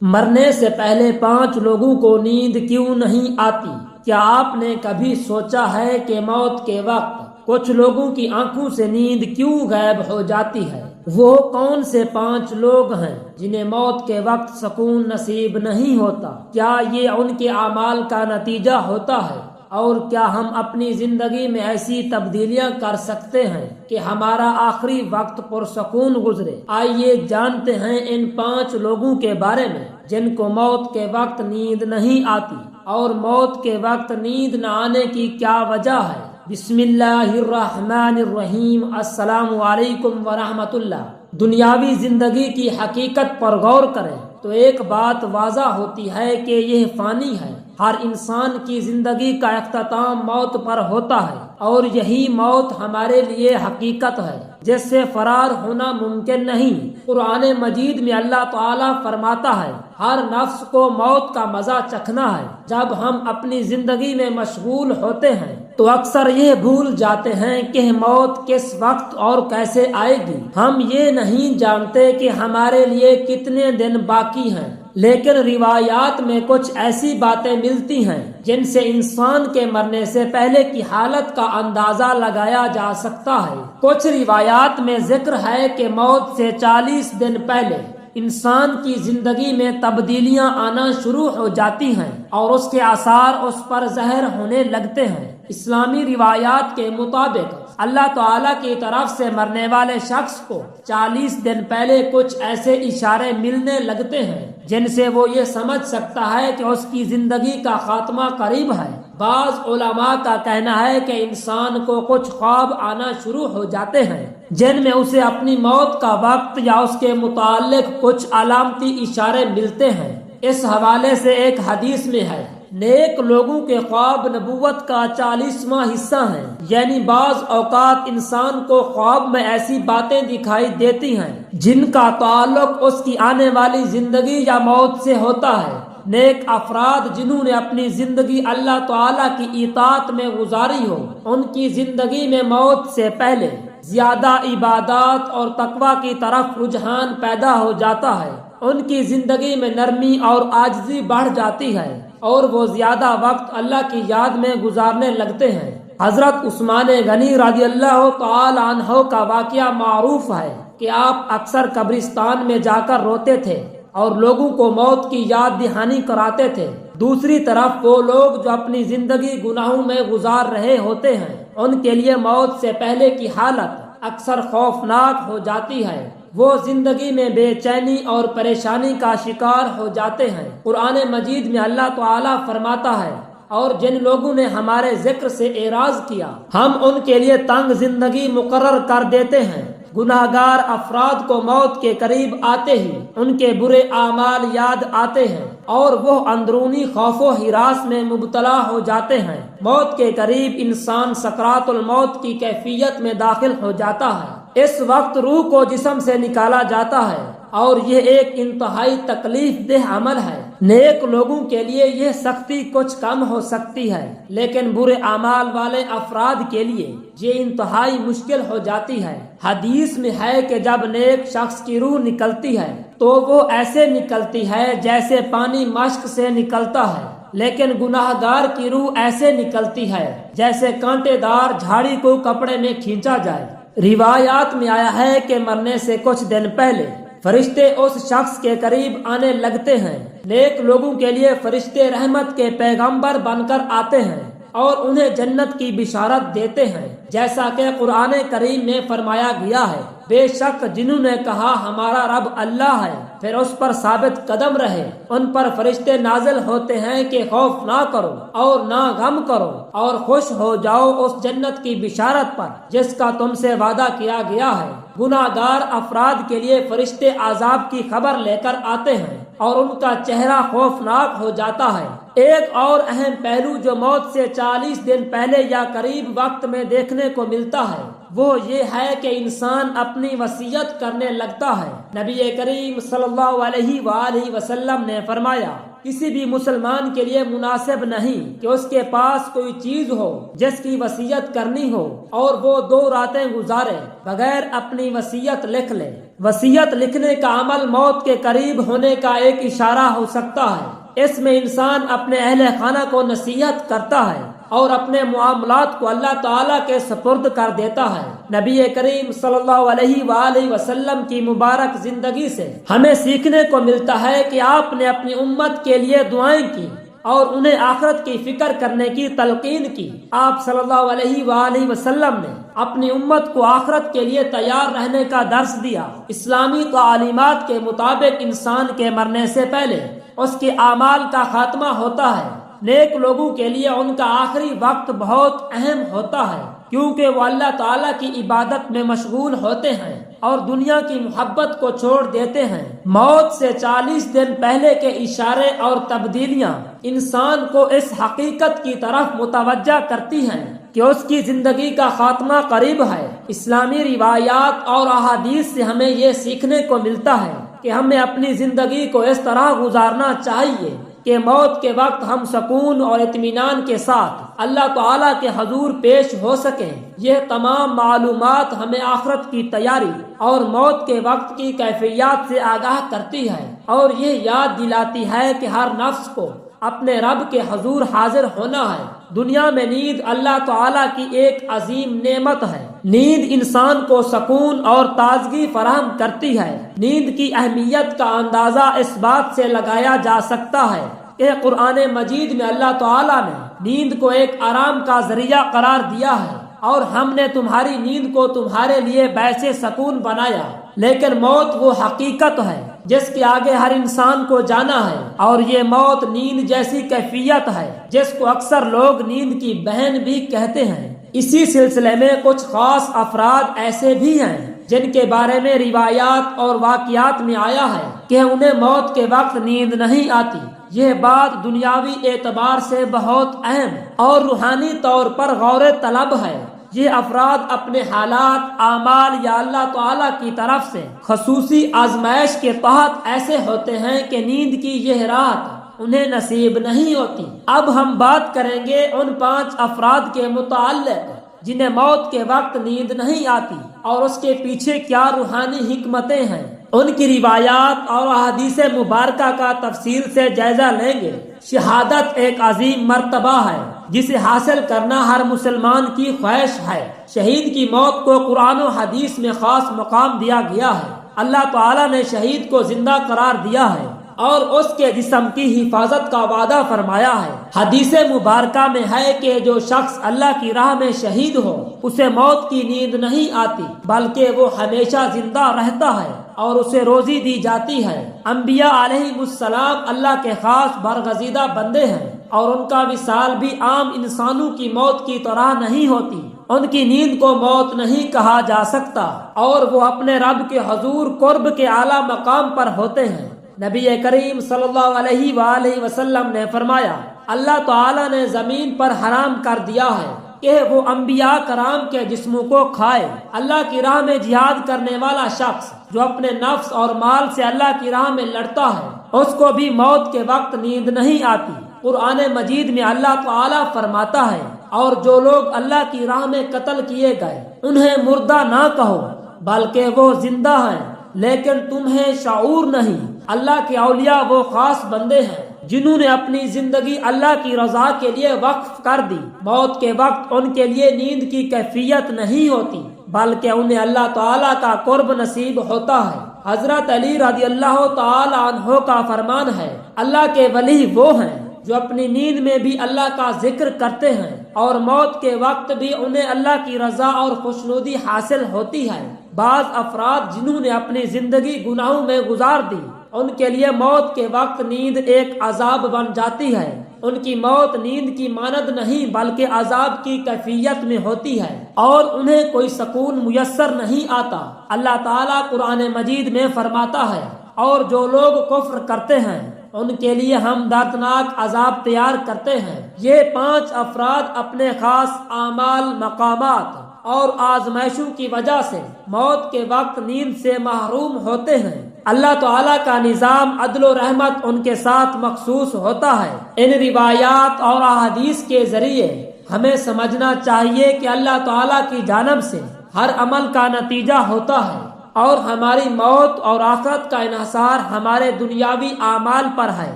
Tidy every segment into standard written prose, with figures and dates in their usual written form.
مرنے سے پہلے 5 لوگوں کو نیند کیوں نہیں آتی؟ کیا آپ نے کبھی سوچا ہے کہ موت کے وقت کچھ لوگوں کی آنکھوں سے نیند کیوں غائب ہو جاتی ہے؟ وہ کون سے 5 لوگ ہیں جنہیں موت کے وقت سکون نصیب نہیں ہوتا؟ کیا یہ ان کے اعمال کا نتیجہ ہوتا ہے؟ اور کیا ہم اپنی زندگی میں ایسی تبدیلیاں کر سکتے ہیں کہ ہمارا آخری وقت پرسکون گزرے؟ آئیے جانتے ہیں ان 5 لوگوں کے بارے میں جن کو موت کے وقت نیند نہیں آتی، اور موت کے وقت نیند نہ آنے کی کیا وجہ ہے۔ بسم اللہ الرحمن الرحیم۔ السلام علیکم ورحمۃ اللہ۔ دنیاوی زندگی کی حقیقت پر غور کریں تو ایک بات واضح ہوتی ہے کہ یہ فانی ہے۔ ہر انسان کی زندگی کا اختتام موت پر ہوتا ہے، اور یہی موت ہمارے لیے حقیقت ہے جس سے فرار ہونا ممکن نہیں۔ قرآن مجید میں اللہ تعالیٰ فرماتا ہے، ہر نفس کو موت کا مزہ چکھنا ہے۔ جب ہم اپنی زندگی میں مشغول ہوتے ہیں تو اکثر یہ بھول جاتے ہیں کہ موت کس وقت اور کیسے آئے گی۔ ہم یہ نہیں جانتے کہ ہمارے لیے کتنے دن باقی ہیں، لیکن روایات میں کچھ ایسی باتیں ملتی ہیں جن سے انسان کے مرنے سے پہلے کی حالت کا اندازہ لگایا جا سکتا ہے۔ کچھ روایات میں ذکر ہے کہ موت سے 40 دن پہلے انسان کی زندگی میں تبدیلیاں آنا شروع ہو جاتی ہیں اور اس کے آثار اس پر ظاہر ہونے لگتے ہیں۔ اسلامی روایات کے مطابق اللہ تعالیٰ کی طرف سے مرنے والے شخص کو 40 دن پہلے کچھ ایسے اشارے ملنے لگتے ہیں جن سے وہ یہ سمجھ سکتا ہے کہ اس کی زندگی کا خاتمہ قریب ہے۔ بعض علماء کا کہنا ہے کہ انسان کو کچھ خواب آنا شروع ہو جاتے ہیں جن میں اسے اپنی موت کا وقت یا اس کے متعلق کچھ علامتی اشارے ملتے ہیں۔ اس حوالے سے ایک حدیث میں ہے، نیک لوگوں کے خواب نبوت کا 40واں حصہ ہیں، یعنی بعض اوقات انسان کو خواب میں ایسی باتیں دکھائی دیتی ہیں جن کا تعلق اس کی آنے والی زندگی یا موت سے ہوتا ہے۔ نیک افراد جنہوں نے اپنی زندگی اللہ تعالیٰ کی اطاعت میں گزاری ہو، ان کی زندگی میں موت سے پہلے زیادہ عبادات اور تقوی کی طرف رجحان پیدا ہو جاتا ہے۔ ان کی زندگی میں نرمی اور عاجزی بڑھ جاتی ہے اور وہ زیادہ وقت اللہ کی یاد میں گزارنے لگتے ہیں۔ حضرت عثمان غنی رضی اللہ تعالی عنہ کا واقعہ معروف ہے کہ آپ اکثر قبرستان میں جا کر روتے تھے اور لوگوں کو موت کی یاد دہانی کراتے تھے۔ دوسری طرف وہ لوگ جو اپنی زندگی گناہوں میں گزار رہے ہوتے ہیں، ان کے لیے موت سے پہلے کی حالت اکثر خوفناک ہو جاتی ہے۔ وہ زندگی میں بے چینی اور پریشانی کا شکار ہو جاتے ہیں۔ قرآن مجید میں اللہ تعالیٰ فرماتا ہے، اور جن لوگوں نے ہمارے ذکر سے اعراض کیا ہم ان کے لیے تنگ زندگی مقرر کر دیتے ہیں۔ گناہگار افراد کو موت کے قریب آتے ہی ان کے برے اعمال یاد آتے ہیں اور وہ اندرونی خوف و ہراس میں مبتلا ہو جاتے ہیں۔ موت کے قریب انسان سکرات الموت کی کیفیت میں داخل ہو جاتا ہے۔ اس وقت روح کو جسم سے نکالا جاتا ہے اور یہ ایک انتہائی تکلیف دہ عمل ہے۔ نیک لوگوں کے لیے یہ سختی کچھ کم ہو سکتی ہے، لیکن برے اعمال والے افراد کے لیے یہ انتہائی مشکل ہو جاتی ہے۔ حدیث میں ہے کہ جب نیک شخص کی روح نکلتی ہے تو وہ ایسے نکلتی ہے جیسے پانی مشک سے نکلتا ہے، لیکن گناہ گار کی روح ایسے نکلتی ہے جیسے کانٹے دار جھاڑی کو کپڑے میں کھینچا جائے۔ روایات میں آیا ہے کہ مرنے سے کچھ دن پہلے فرشتے اس شخص کے قریب آنے لگتے ہیں۔ نیک لوگوں کے لیے فرشتے رحمت کے پیغمبر بن کر آتے ہیں اور انہیں جنت کی بشارت دیتے ہیں، جیسا کہ قرآن کریم میں فرمایا گیا ہے، بے شک جنہوں نے کہا ہمارا رب اللہ ہے پھر اس پر ثابت قدم رہے، ان پر فرشتے نازل ہوتے ہیں کہ خوف نہ کرو اور نہ غم کرو اور خوش ہو جاؤ اس جنت کی بشارت پر جس کا تم سے وعدہ کیا گیا ہے۔ گناہ گار افراد کے لیے فرشتے عذاب کی خبر لے کر آتے ہیں اور ان کا چہرہ خوفناک ہو جاتا ہے۔ ایک اور اہم پہلو جو موت سے 40 دن پہلے یا قریب وقت میں دیکھنے کو ملتا ہے وہ یہ ہے کہ انسان اپنی وصیت کرنے لگتا ہے۔ نبی کریم صلی اللہ علیہ وآلہ وسلم نے فرمایا، کسی بھی مسلمان کے لیے مناسب نہیں کہ اس کے پاس کوئی چیز ہو جس کی وصیت کرنی ہو اور وہ 2 راتیں گزارے بغیر اپنی وصیت لکھ لے۔ وصیت لکھنے کا عمل موت کے قریب ہونے کا ایک اشارہ ہو سکتا ہے۔ اس میں انسان اپنے اہل خانہ کو نصیحت کرتا ہے اور اپنے معاملات کو اللہ تعالیٰ کے سپرد کر دیتا ہے۔ نبی کریم صلی اللہ علیہ وآلہ وسلم کی مبارک زندگی سے ہمیں سیکھنے کو ملتا ہے کہ آپ نے اپنی امت کے لیے دعائیں کی اور انہیں آخرت کی فکر کرنے کی تلقین کی۔ آپ صلی اللہ علیہ وآلہ وسلم نے اپنی امت کو آخرت کے لیے تیار رہنے کا درس دیا۔ اسلامی تعلیمات کے مطابق انسان کے مرنے سے پہلے اس کے اعمال کا خاتمہ ہوتا ہے۔ نیک لوگوں کے لیے ان کا آخری وقت بہت اہم ہوتا ہے، کیونکہ وہ اللہ تعالیٰ کی عبادت میں مشغول ہوتے ہیں اور دنیا کی محبت کو چھوڑ دیتے ہیں۔ موت سے 40 دن پہلے کے اشارے اور تبدیلیاں انسان کو اس حقیقت کی طرف متوجہ کرتی ہیں کہ اس کی زندگی کا خاتمہ قریب ہے۔ اسلامی روایات اور احادیث سے ہمیں یہ سیکھنے کو ملتا ہے کہ ہمیں اپنی زندگی کو اس طرح گزارنا چاہیے کہ موت کے وقت ہم سکون اور اطمینان کے ساتھ اللہ تعالیٰ کے حضور پیش ہو سکیں۔ یہ تمام معلومات ہمیں آخرت کی تیاری اور موت کے وقت کی کیفیات سے آگاہ کرتی ہے اور یہ یاد دلاتی ہے کہ ہر نفس کو اپنے رب کے حضور حاضر ہونا ہے۔ دنیا میں نیند اللہ تعالیٰ کی ایک عظیم نعمت ہے۔ نیند انسان کو سکون اور تازگی فراہم کرتی ہے۔ نیند کی اہمیت کا اندازہ اس بات سے لگایا جا سکتا ہے کہ قرآن مجید میں اللہ تعالیٰ نے نیند کو ایک آرام کا ذریعہ قرار دیا ہے اور ہم نے تمہاری نیند کو تمہارے لیے باعث سکون بنایا۔ لیکن موت وہ حقیقت ہے جس کے آگے ہر انسان کو جانا ہے، اور یہ موت نیند جیسی کیفیت ہے جس کو اکثر لوگ نیند کی بہن بھی کہتے ہیں۔ اسی سلسلے میں کچھ خاص افراد ایسے بھی ہیں جن کے بارے میں روایات اور واقعات میں آیا ہے کہ انہیں موت کے وقت نیند نہیں آتی۔ یہ بات دنیاوی اعتبار سے بہت اہم اور روحانی طور پر غور طلب ہے۔ یہ افراد اپنے حالات، اعمال یا اللہ تعالیٰ کی طرف سے خصوصی آزمائش کے تحت ایسے ہوتے ہیں کہ نیند کی یہ رات انہیں نصیب نہیں ہوتی۔ اب ہم بات کریں گے ان 5 افراد کے متعلق جنہیں موت کے وقت نیند نہیں آتی اور اس کے پیچھے کیا روحانی حکمتیں ہیں۔ ان کی روایات اور احادیث مبارکہ کا تفصیل سے جائزہ لیں گے۔ شہادت ایک عظیم مرتبہ ہے جسے حاصل کرنا ہر مسلمان کی خواہش ہے۔ شہید کی موت کو قرآن و حدیث میں خاص مقام دیا گیا ہے۔ اللہ تعالیٰ نے شہید کو زندہ قرار دیا ہے اور اس کے جسم کی حفاظت کا وعدہ فرمایا ہے۔ حدیث مبارکہ میں ہے کہ جو شخص اللہ کی راہ میں شہید ہو اسے موت کی نیند نہیں آتی، بلکہ وہ ہمیشہ زندہ رہتا ہے اور اسے روزی دی جاتی ہے۔ انبیاء علیہ السلام اللہ کے خاص برگزیدہ بندے ہیں اور ان کا وصال بھی عام انسانوں کی موت کی طرح نہیں ہوتی۔ ان کی نیند کو موت نہیں کہا جا سکتا اور وہ اپنے رب کے حضور قرب کے اعلیٰ مقام پر ہوتے ہیں۔ نبی کریم صلی اللہ علیہ وآلہ وسلم نے فرمایا، اللہ تعالیٰ نے زمین پر حرام کر دیا ہے کہ وہ انبیاء کرام کے جسموں کو کھائے۔ اللہ کی راہ میں جہاد کرنے والا شخص جو اپنے نفس اور مال سے اللہ کی راہ میں لڑتا ہے اس کو بھی موت کے وقت نیند نہیں آتی۔ قرآن مجید میں اللہ تعالیٰ فرماتا ہے، اور جو لوگ اللہ کی راہ میں قتل کیے گئے انہیں مردہ نہ کہو بلکہ وہ زندہ ہیں، لیکن تمہیں شعور نہیں۔ اللہ کے اولیاء وہ خاص بندے ہیں جنہوں نے اپنی زندگی اللہ کی رضا کے لیے وقف کر دی۔ موت کے وقت ان کے لیے نیند کی کیفیت نہیں ہوتی بلکہ انہیں اللہ تعالیٰ کا قرب نصیب ہوتا ہے۔ حضرت علی رضی اللہ تعالی عنہ کا فرمان ہے، اللہ کے ولی وہ ہیں جو اپنی نیند میں بھی اللہ کا ذکر کرتے ہیں اور موت کے وقت بھی انہیں اللہ کی رضا اور خوشنودی حاصل ہوتی ہے۔ بعض افراد جنہوں نے اپنی زندگی گناہوں میں گزار دی ان کے لیے موت کے وقت نیند ایک عذاب بن جاتی ہے۔ ان کی موت نیند کی مانند نہیں بلکہ عذاب کی کیفیت میں ہوتی ہے اور انہیں کوئی سکون میسر نہیں آتا۔ اللہ تعالیٰ قرآن مجید میں فرماتا ہے، اور جو لوگ کفر کرتے ہیں ان کے لیے ہم دردناک عذاب تیار کرتے ہیں۔ یہ 5 افراد اپنے خاص اعمال، مقامات اور آزمائشوں کی وجہ سے موت کے وقت نیند سے محروم ہوتے ہیں۔ اللہ تعالیٰ کا نظام عدل و رحمت ان کے ساتھ مخصوص ہوتا ہے۔ ان روایات اور احادیث کے ذریعے ہمیں سمجھنا چاہیے کہ اللہ تعالیٰ کی جانب سے ہر عمل کا نتیجہ ہوتا ہے، اور ہماری موت اور آخرت کا انحصار ہمارے دنیاوی اعمال پر ہے۔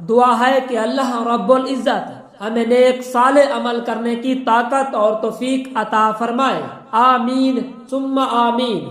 دعا ہے کہ اللہ رب العزت ہمیں نیک صالح عمل کرنے کی طاقت اور توفیق عطا فرمائے۔ آمین ثم آمین۔